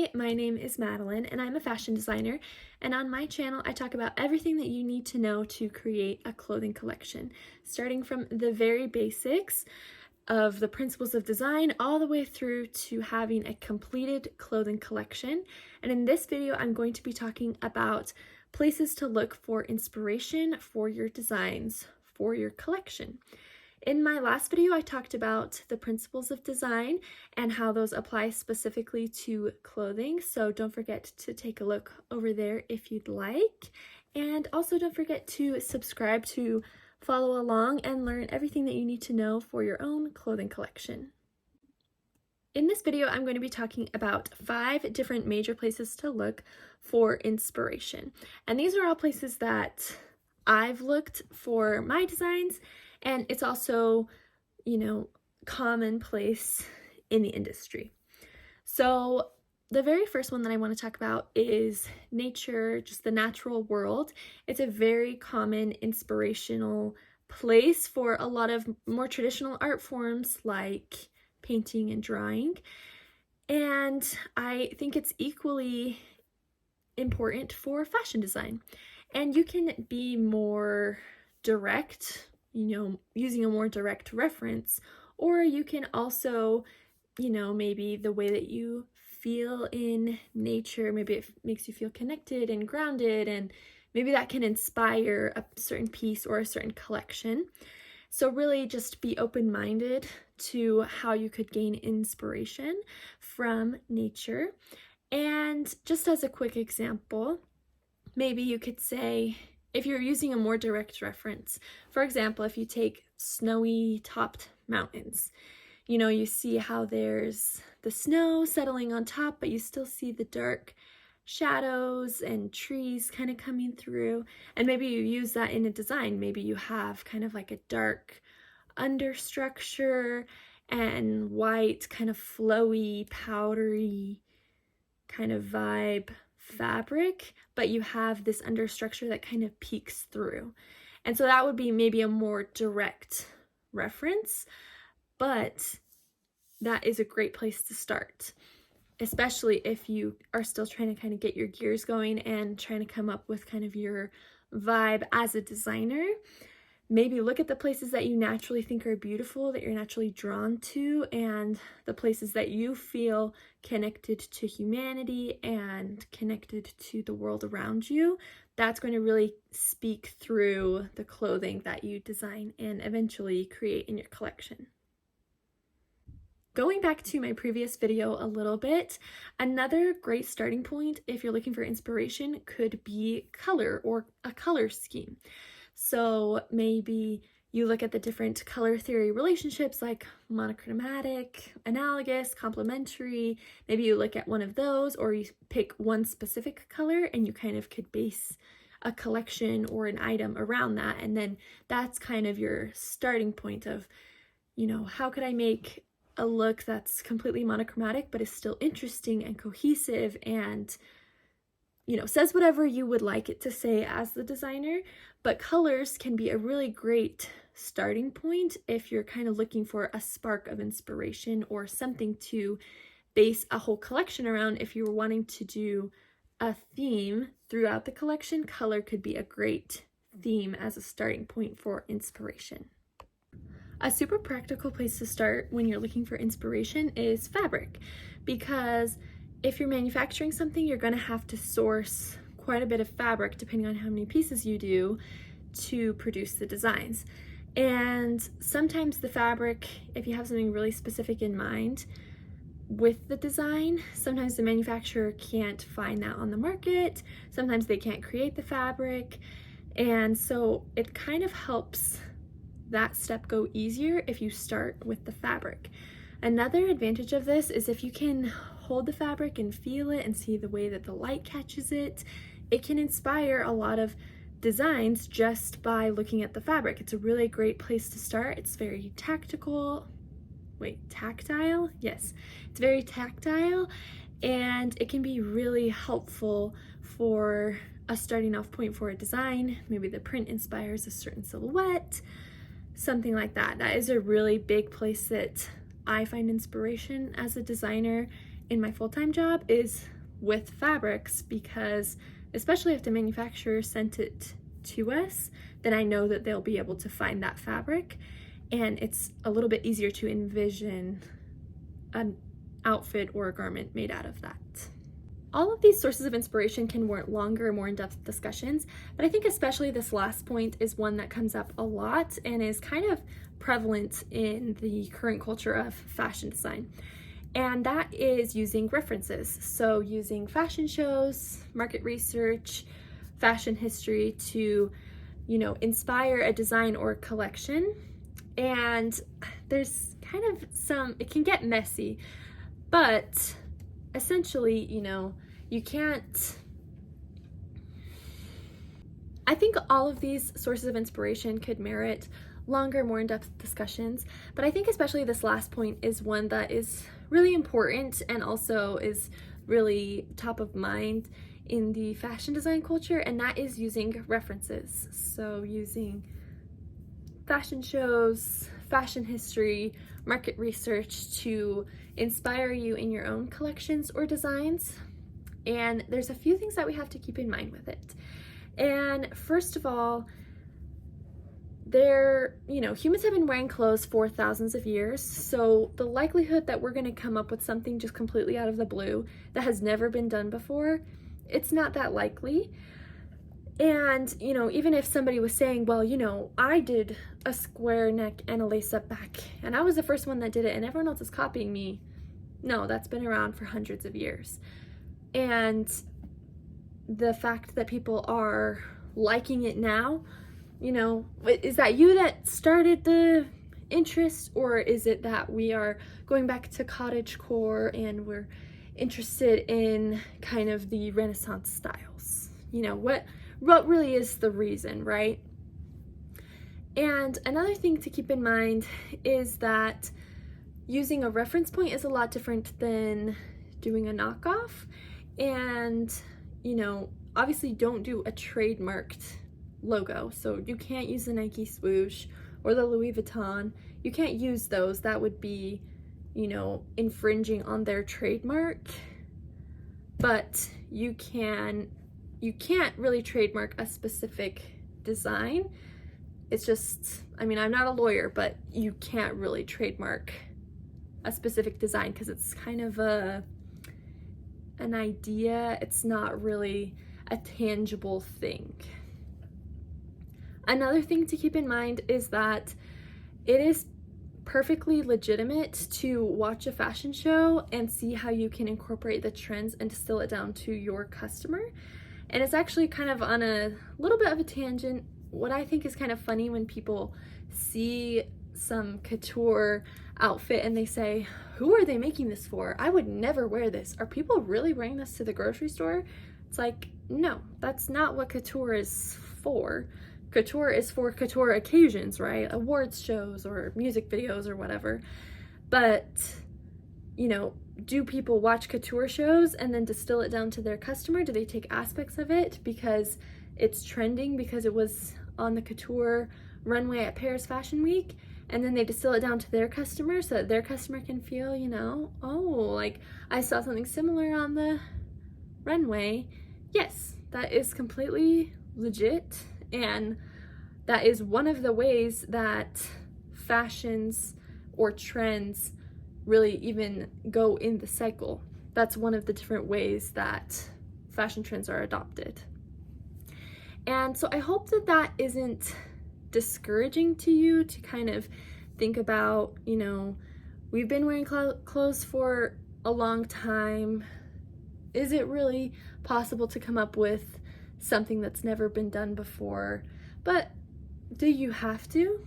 Hi, my name is Madeline and I'm a fashion designer, and on my channel I talk about everything that you need to know to create a clothing collection, starting from the very basics of the principles of design all the way through to having a completed clothing collection. And in this video I'm going to be talking about places to look for inspiration for your designs for your collection. In my last video, I talked about the principles of design and how those apply specifically to clothing, so don't forget to take a look over there if you'd like. And also don't forget to subscribe to follow along and learn everything that you need to know for your own clothing collection. In this video, I'm going to be talking about 5 different major places to look for inspiration. And these are all places that I've looked for my designs, and it's also, commonplace in the industry. So the very first one that I want to talk about is nature, just the natural world. It's a very common inspirational place for a lot of more traditional art forms like painting and drawing. And I think it's equally important for fashion design. And you can be more direct, using a more direct reference, or you can also, maybe the way that you feel in nature, maybe it makes you feel connected and grounded, and maybe that can inspire a certain piece or a certain collection. So really just be open-minded to how you could gain inspiration from nature. And just as a quick example, maybe you could say, if you're using a more direct reference, for example, if you take snowy topped mountains, you see how there's the snow settling on top, but you still see the dark shadows and trees kind of coming through. And maybe you use that in a design. Maybe you have kind of like a dark understructure and white, kind of flowy, powdery kind of vibe fabric, but you have this understructure that kind of peeks through. And so that would be maybe a more direct reference, but that is a great place to start, especially if you are still trying to kind of get your gears going and trying to come up with kind of your vibe as a designer. Maybe look at the places that you naturally think are beautiful, that you're naturally drawn to, and the places that you feel connected to humanity and connected to the world around you. That's going to really speak through the clothing that you design and eventually create in your collection. Going back to my previous video a little bit, another great starting point if you're looking for inspiration could be color or a color scheme. So maybe you look at the different color theory relationships like monochromatic, analogous, complementary. Maybe you look at one of those, or you pick one specific color and you kind of could base a collection or an item around that. And then that's kind of your starting point of, how could I make a look that's completely monochromatic but is still interesting and cohesive and says whatever you would like it to say as the designer. But colors can be a really great starting point if you're kind of looking for a spark of inspiration or something to base a whole collection around. If you're wanting to do a theme throughout the collection, color could be a great theme as a starting point for inspiration. A super practical place to start when you're looking for inspiration is fabric, because if you're manufacturing something, you're going to have to source quite a bit of fabric, depending on how many pieces you do, to produce the designs. And sometimes the fabric, if you have something really specific in mind with the design, sometimes the manufacturer can't find that on the market. Sometimes they can't create the fabric. And so it kind of helps that step go easier if you start with the fabric. Another advantage of this is if you can hold the fabric and feel it and see the way that the light catches it, it can inspire a lot of designs just by looking at the fabric. It's a really great place to start. It's very tactile? Yes, it's very tactile, and it can be really helpful for a starting off point for a design. Maybe the print inspires a certain silhouette, something like that. That is a really big place that I find inspiration as a designer in my full-time job, is with fabrics, because especially if the manufacturer sent it to us, then I know that they'll be able to find that fabric, and it's a little bit easier to envision an outfit or a garment made out of that. All of these sources of inspiration can warrant longer, more in-depth discussions, but I think especially this last point is one that comes up a lot and is kind of prevalent in the current culture of fashion design. And that is using references. So using fashion shows, market research, fashion history to, inspire a design or collection. And there's kind of it can get messy, but essentially, you can't. I think all of these sources of inspiration could merit longer, more in-depth discussions, but I think especially this last point is one that is really important and also is really top of mind in the fashion design culture, and that is using references. So using fashion shows, fashion history, market research to inspire you in your own collections or designs. And there's a few things that we have to keep in mind with it. And first of all, humans have been wearing clothes for thousands of years, so the likelihood that we're going to come up with something just completely out of the blue that has never been done before, it's not that likely. And, even if somebody was saying, well, I did a square neck and a lace-up back, and I was the first one that did it, and everyone else is copying me. No, that's been around for hundreds of years. And the fact that people are liking it now, is that you that started the interest, or is it that we are going back to cottagecore and we're interested in kind of the Renaissance styles? What really is the reason, right? And another thing to keep in mind is that using a reference point is a lot different than doing a knockoff. And, obviously don't do a trademarked logo. So you can't use the Nike swoosh or the Louis Vuitton. You can't use those. That would be, infringing on their trademark. But you can't really trademark a specific design. It's just, I'm not a lawyer, but you can't really trademark a specific design because it's kind of an idea. It's not really a tangible thing. Another thing to keep in mind is that it is perfectly legitimate to watch a fashion show and see how you can incorporate the trends and distill it down to your customer. And it's actually kind of on a little bit of a tangent. What I think is kind of funny when people see some couture outfit and they say, who are they making this for? I would never wear this. Are people really wearing this to the grocery store? It's like, no, that's not what couture is for. Couture is for couture occasions, right? Awards shows or music videos or whatever. But, do people watch couture shows and then distill it down to their customer? Do they take aspects of it because it's trending, because it was on the couture runway at Paris Fashion Week, and then they distill it down to their customer so that their customer can feel, like I saw something similar on the runway? Yes, that is completely legit, and that is one of the ways that fashions or trends really even go in the cycle. That's one of the different ways that fashion trends are adopted. And so I hope that that isn't discouraging to you to kind of think about, we've been wearing clothes for a long time. Is it really possible to come up with something that's never been done before? But do you have to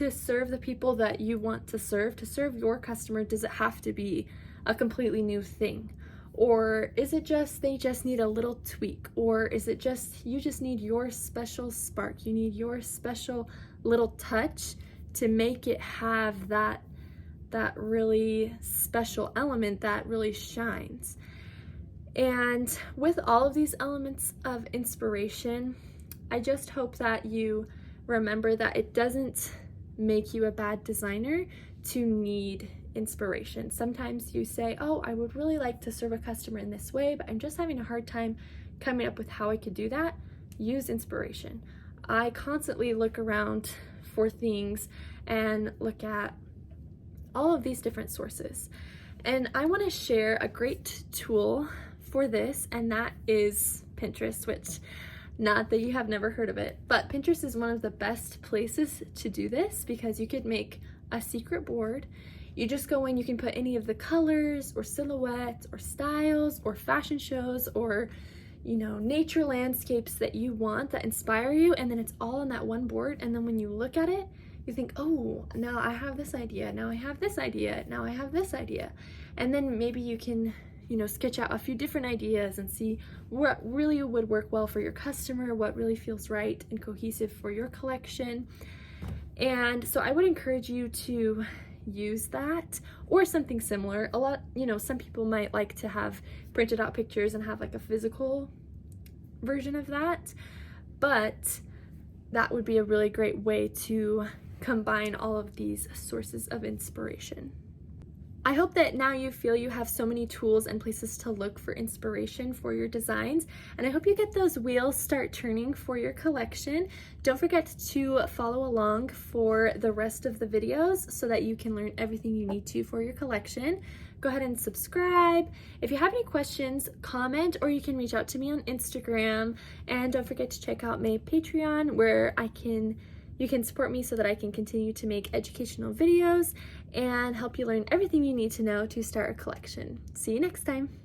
serve the people that you want to serve your customer? Does it have to be a completely new thing? Or is it just they just need a little tweak? Or is it just you just need your special spark? You need your special little touch to make it have that really special element that really shines. And with all of these elements of inspiration, I just hope that you remember that it doesn't make you a bad designer to need inspiration. Sometimes you say, oh, I would really like to serve a customer in this way, but I'm just having a hard time coming up with how I could do that. Use inspiration. I constantly look around for things and look at all of these different sources. And I want to share a great tool for this, and that is Pinterest, which, not that you have never heard of it, but Pinterest is one of the best places to do this because you could make a secret board. You just go in, you can put any of the colors or silhouettes or styles or fashion shows or, you know, nature landscapes that you want that inspire you, and then it's all on that one board. And then when you look at it, you think, oh, now I have this idea, now I have this idea, now I have this idea. And then maybe you can, you know, sketch out a few different ideas and see what really would work well for your customer, what really feels right and cohesive for your collection. And so I would encourage you to use that or something similar. A lot, you know, some people might like to have printed out pictures and have like a physical version of that, but that would be a really great way to combine all of these sources of inspiration. I hope that now you feel you have so many tools and places to look for inspiration for your designs, and I hope you get those wheels start turning for your collection. Don't forget to follow along for the rest of the videos so that you can learn everything you need to for your collection. Go ahead and subscribe. If you have any questions, comment, or you can reach out to me on Instagram. And don't forget to check out my Patreon, where you can support me so that I can continue to make educational videos and help you learn everything you need to know to start a collection. See you next time.